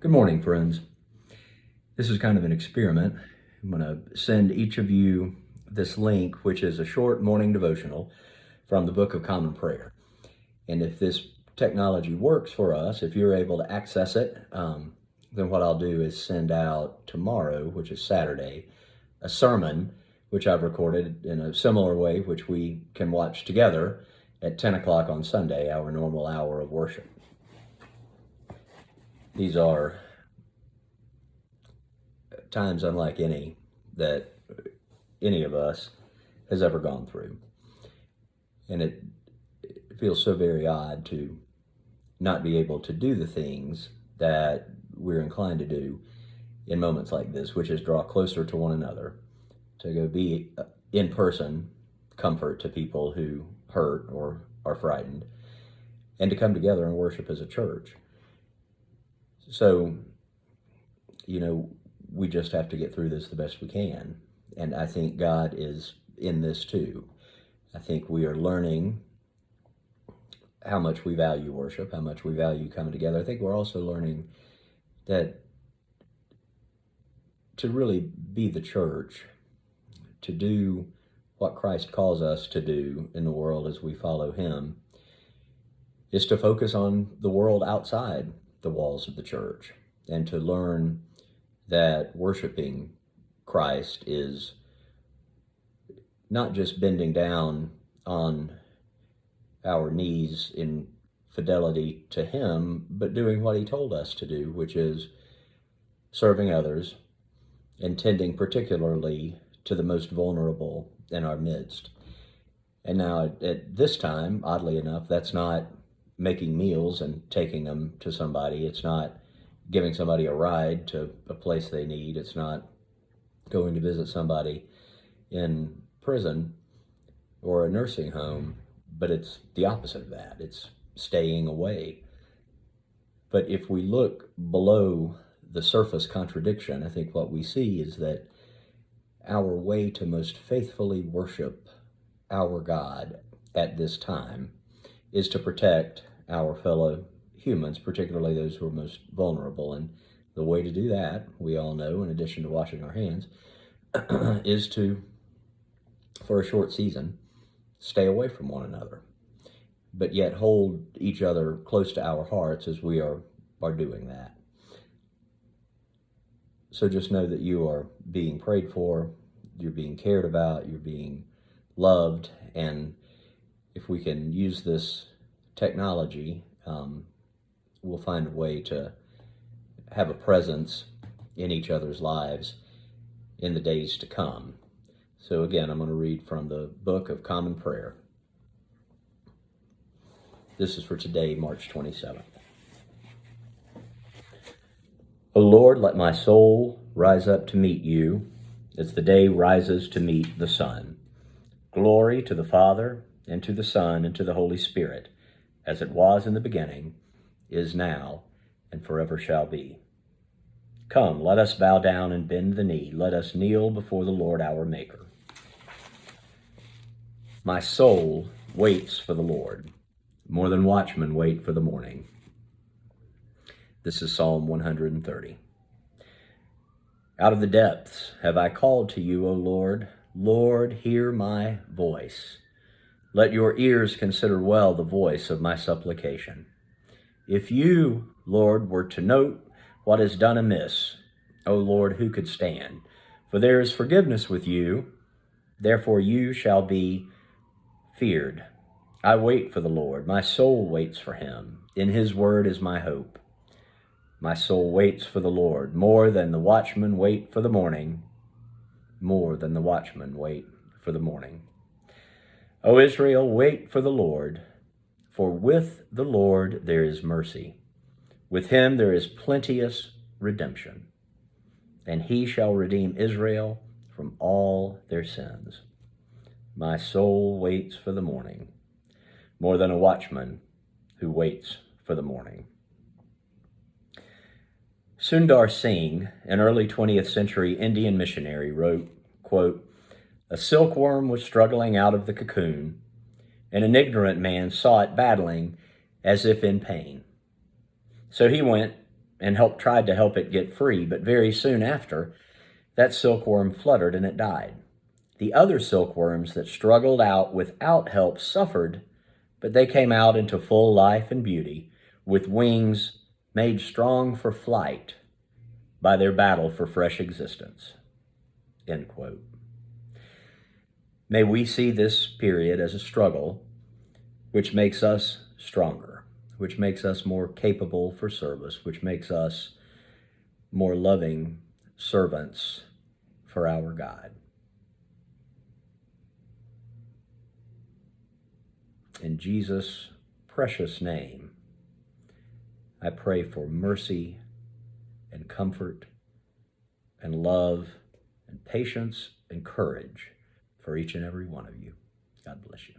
Good morning, friends. This is kind of an experiment. I'm going to send each of you this link, which is a short morning devotional from the Book of Common Prayer. And if this technology works for us, if you're able to access it, then what I'll do is send out tomorrow, which is Saturday, a sermon, which I've recorded in a similar way, which we can watch together at 10 o'clock on Sunday, our normal hour of worship. These are times unlike any that any of us has ever gone through. And it feels so very odd to not be able to do the things that we're inclined to do in moments like this, which is draw closer to one another, to go be in person, comfort to people who hurt or are frightened, and to come together and worship as a church. So, we just have to get through this the best we can. And I think God is in this too. I think we are learning how much we value worship, how much we value coming together. I think we're also learning that to really be the church, to do what Christ calls us to do in the world as we follow him, is to focus on the world outside the walls of the church, and to learn that worshiping Christ is not just bending down on our knees in fidelity to him, but doing what he told us to do, which is serving others and tending particularly to the most vulnerable in our midst. And now at this time, oddly enough, that's not making meals and taking them to somebody. It's not giving somebody a ride to a place they need. It's not going to visit somebody in prison or a nursing home, but it's the opposite of that. It's staying away. But if we look below the surface contradiction, I think what we see is that our way to most faithfully worship our God at this time is to protect our fellow humans, particularly those who are most vulnerable. And the way to do that, we all know, in addition to washing our hands, is to, for a short season, stay away from one another, but yet hold each other close to our hearts as we are doing that. So just know that you are being prayed for, you're being cared about, you're being loved, and if we can use this technology, we'll find a way to have a presence in each other's lives in the days to come. So again, I'm going to read from the Book of Common Prayer. This is for today, March 27th. O Lord, let my soul rise up to meet you as the day rises to meet the sun. Glory to the Father, and to the Son, and to the Holy Spirit, as it was in the beginning, is now, and forever shall be. Come, let us bow down and bend the knee. Let us kneel before the Lord our Maker. My soul waits for the Lord, more than watchmen wait for the morning. This is Psalm 130. Out of the depths have I called to you, O Lord. Lord, hear my voice. Let your ears consider well the voice of my supplication. If you, Lord, were to note what is done amiss, O Lord, who could stand? For there is forgiveness with you, therefore you shall be feared. I wait for the Lord, my soul waits for him. In his word is my hope. My soul waits for the Lord, more than the watchmen wait for the morning, more than the watchmen wait for the morning. O Israel, wait for the Lord, for with the Lord there is mercy. With him there is plenteous redemption, and he shall redeem Israel from all their sins. My soul waits for the morning, more than a watchman who waits for the morning. Sundar Singh, an early 20th century Indian missionary, wrote, quote, "A silkworm was struggling out of the cocoon, and an ignorant man saw it battling as if in pain. So he went and tried to help it get free, but very soon after, that silkworm fluttered and it died. The other silkworms that struggled out without help suffered, but they came out into full life and beauty with wings made strong for flight by their battle for fresh existence. End quote. May we see this period as a struggle which makes us stronger, which makes us more capable for service, which makes us more loving servants for our God. In Jesus' precious name, I pray for mercy and comfort and love and patience and courage for each and every one of you. God bless you.